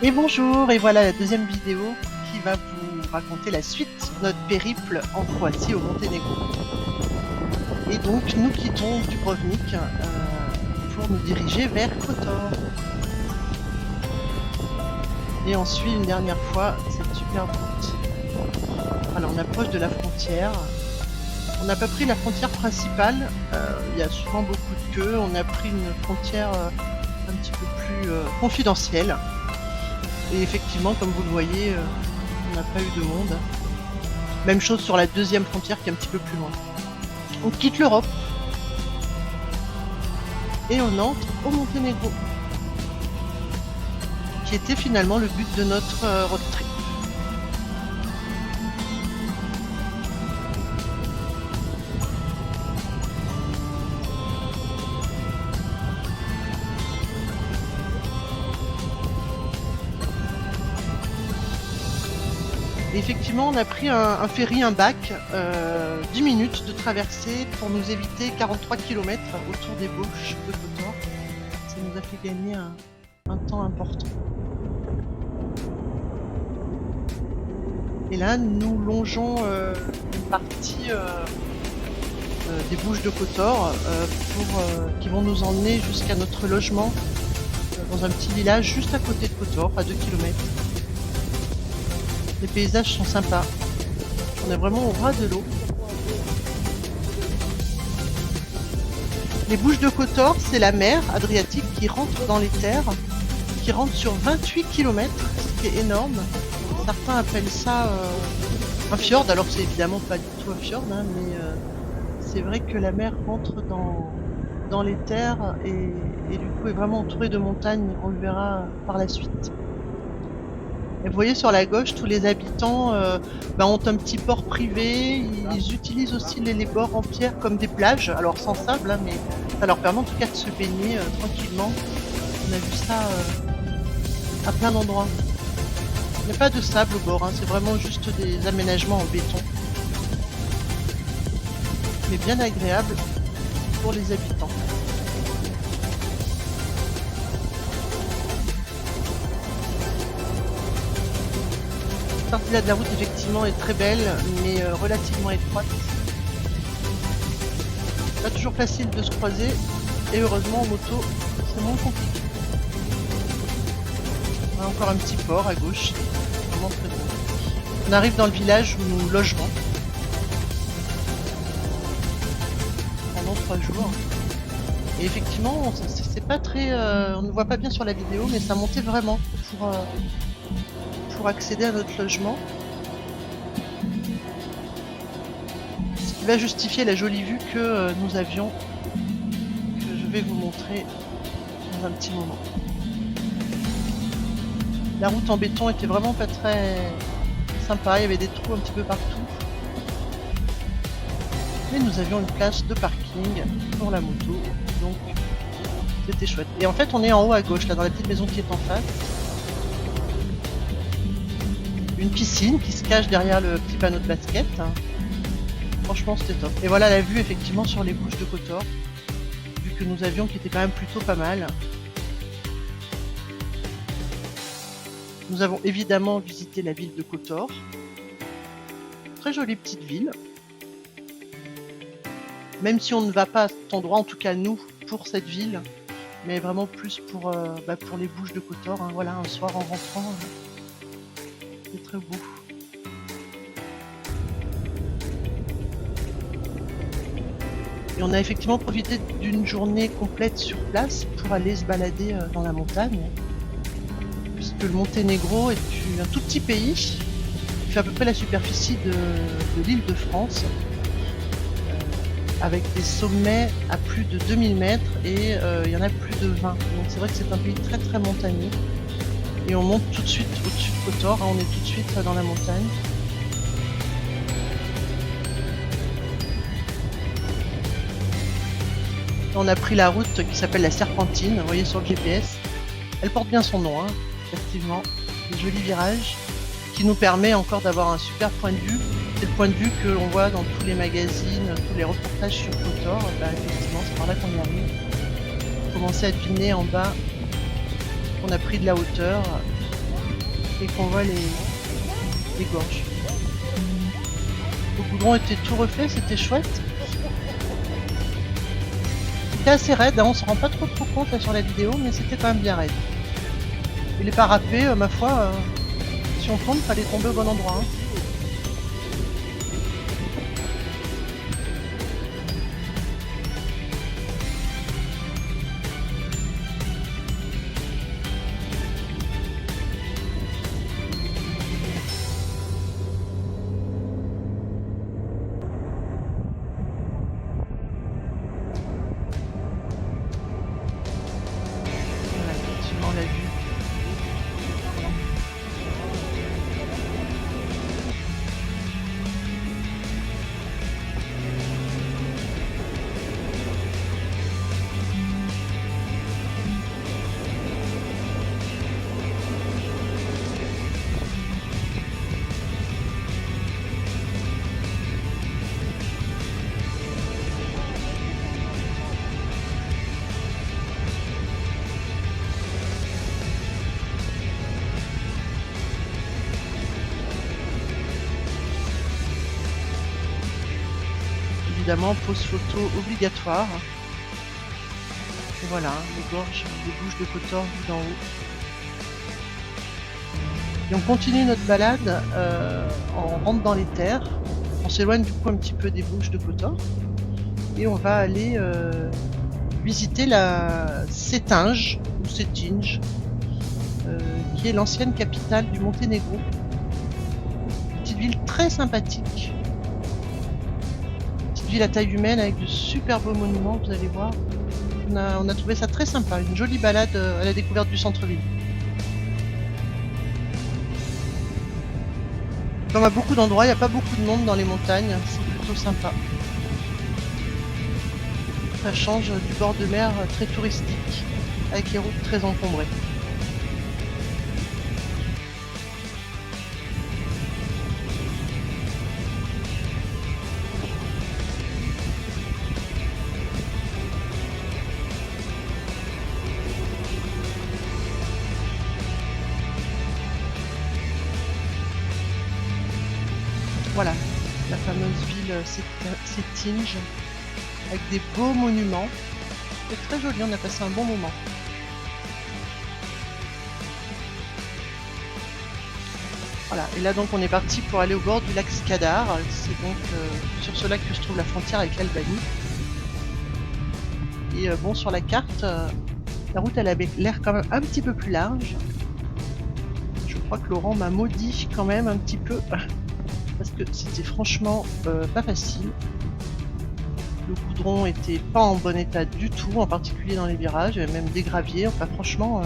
Et bonjour, et voilà la deuxième vidéo qui va vous raconter la suite de notre périple en Croatie au Monténégro. Et donc nous quittons Dubrovnik pour nous diriger vers Kotor. Et on suit une dernière fois cette superbe route. Alors on approche de la frontière. On n'a pas pris la frontière principale, il y a souvent beaucoup de queues. On a pris une frontière un petit peu plus confidentielle. Et effectivement, comme vous le voyez, on n'a pas eu de monde. Même chose sur la deuxième frontière qui est un petit peu plus loin. On quitte l'Europe et on entre au Monténégro, qui était finalement le but de notre road trip. Et effectivement, on a pris un ferry, un bac, 10 minutes de traversée pour nous éviter 43 km autour des Bauges de Kotor. Ça nous a fait gagner un temps important. Et là, nous longeons une partie des Bouches de Kotor qui vont nous emmener jusqu'à notre logement dans un petit village juste à côté de Kotor, à 2 km. Les paysages sont sympas. On est vraiment au ras de l'eau. Les Bouches de Kotor, c'est la mer Adriatique qui rentre dans les terres, qui rentre sur 28 km, ce qui est énorme. Certains appellent ça un fjord, alors que c'est évidemment pas du tout un fjord, hein, mais c'est vrai que la mer rentre dans les terres et du coup est vraiment entourée de montagnes. On le verra par la suite. Et vous voyez sur la gauche, tous les habitants ont un petit port privé. Ils utilisent aussi les bords en pierre comme des plages, alors sans sable, hein, mais ça leur permet en tout cas de se baigner tranquillement. On a vu ça à plein d'endroits. Il n'y a pas de sable au bord, hein, c'est vraiment juste des aménagements en béton. Mais bien agréable pour les habitants. Cette partie-là de la route effectivement est très belle, mais relativement étroite. Pas toujours facile de se croiser, et heureusement en moto, c'est moins compliqué. On a encore un petit port à gauche, vraiment très beau. On arrive dans le village où nous logerons pendant 3 jours. Et effectivement, c'est pas très, on ne voit pas bien sur la vidéo, mais ça montait vraiment pour accéder à notre logement. Ce qui va justifier la jolie vue que nous avions, que je vais vous montrer dans un petit moment. La route en béton était vraiment pas très sympa, il y avait des trous un petit peu partout. Mais nous avions une place de parking pour la moto, donc c'était chouette. Et en fait, on est en haut à gauche, là, dans la petite maison qui est en face. Une piscine qui se cache derrière le petit panneau de basket. Franchement, c'était top. Et voilà la vue effectivement sur les Bouches de Kotor, vue que nous avions qui était quand même plutôt pas mal. Nous avons évidemment visité la ville de Kotor. Très jolie petite ville. Même si on ne va pas à cet endroit, en tout cas nous, pour cette ville, mais vraiment plus pour les Bouches de Kotor. Hein. Voilà, un soir en rentrant, c'est très beau. Et on a effectivement profité d'une journée complète sur place pour aller se balader dans la montagne. Puisque le Monténégro est un tout petit pays qui fait à peu près la superficie de l'île de France, avec des sommets à plus de 2000 mètres et il y en a plus de 20. Donc c'est vrai que c'est un pays très très montagneux. Et on monte tout de suite au-dessus de Kotor, hein, on est tout de suite dans la montagne. On a pris la route qui s'appelle la Serpentine, vous voyez sur le GPS. Elle porte bien son nom, hein, effectivement. Des jolis virages qui nous permet encore d'avoir un super point de vue. C'est le point de vue que l'on voit dans tous les magazines, tous les reportages sur Kotor. Effectivement, c'est par là qu'on y arrive. Commencer à deviner en bas qu'on a pris de la hauteur et qu'on voit les gorges. Le goudron était tout refait, c'était chouette. C'était assez raide, hein, on se rend pas trop compte là, sur la vidéo, mais c'était quand même bien raide. Et les parapets, ma foi, si on tombe, fallait tomber au bon endroit. Hein. Voilà, effectivement, la vue. Évidemment, pose photo obligatoire. Et voilà, les gorges, les bouches de Kotor vues d'en haut. Et on continue notre balade, on rentre dans les terres, on s'éloigne du coup un petit peu des bouches de Kotor et on va aller visiter la Cetinje, ou Cetinje, qui est l'ancienne capitale du Monténégro. Petite ville très sympathique. Ville à taille humaine avec de super beaux monuments, vous allez voir. On a trouvé ça très sympa, une jolie balade à la découverte du centre-ville. Comme à beaucoup d'endroits, il n'y a pas beaucoup de monde dans les montagnes, c'est plutôt sympa. Ça change du bord de mer très touristique, avec les routes très encombrées. Voilà, la fameuse ville Cetinje, avec des beaux monuments. C'est très joli, on a passé un bon moment. Voilà, et là donc on est parti pour aller au bord du lac Skadar. C'est donc sur ce lac que se trouve la frontière avec l'Albanie. Et bon, sur la carte, la route elle avait l'air quand même un petit peu plus large. Je crois que Laurent m'a maudit quand même un petit peu. Parce que c'était franchement pas facile. Le goudron était pas en bon état du tout, en particulier dans les virages, il y avait même des graviers, enfin franchement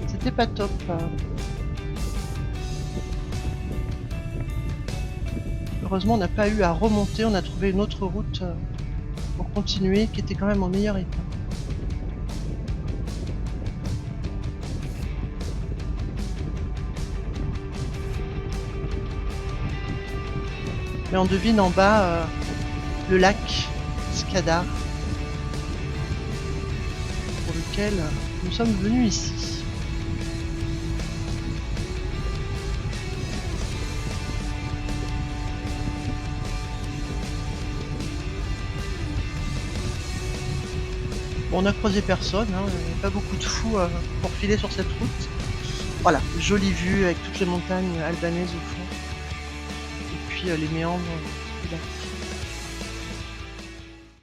c'était pas top. Heureusement on n'a pas eu à remonter, on a trouvé une autre route pour continuer qui était quand même en meilleur état. Et on devine en bas le lac Skadar pour lequel nous sommes venus ici. Bon, on a croisé personne, hein, il n'y a pas beaucoup de fous pour filer sur cette route. Voilà, jolie vue avec toutes les montagnes albanaises au fond. Les méandres du lac.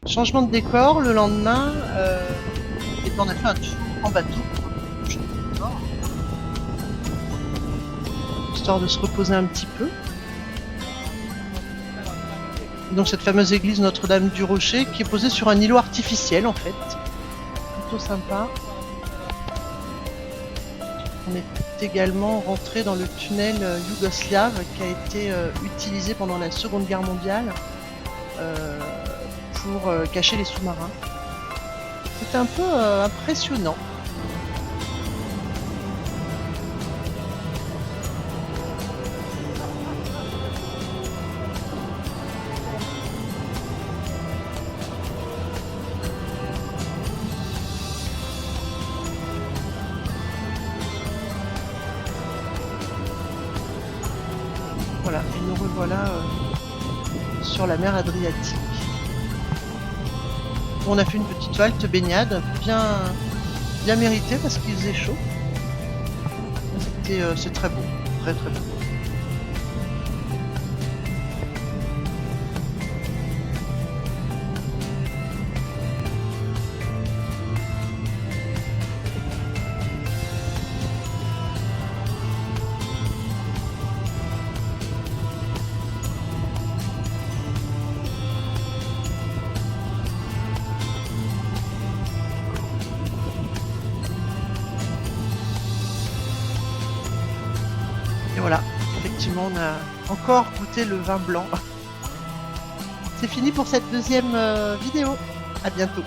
Changement de décor, le lendemain, et on a fait un tour en bateau, histoire de se reposer un petit peu. Donc cette fameuse église Notre-Dame du Rocher qui est posée sur un îlot artificiel en fait, plutôt sympa. On est également rentré dans le tunnel yougoslave qui a été utilisé pendant la Seconde Guerre mondiale pour cacher les sous-marins. C'était un peu impressionnant. nous revoilà sur la mer Adriatique. On a fait une petite halte baignade, bien méritée parce qu'il faisait chaud. C'est très beau, très très beau. Et voilà, effectivement, on a encore goûté le vin blanc. C'est fini pour cette deuxième vidéo. À bientôt.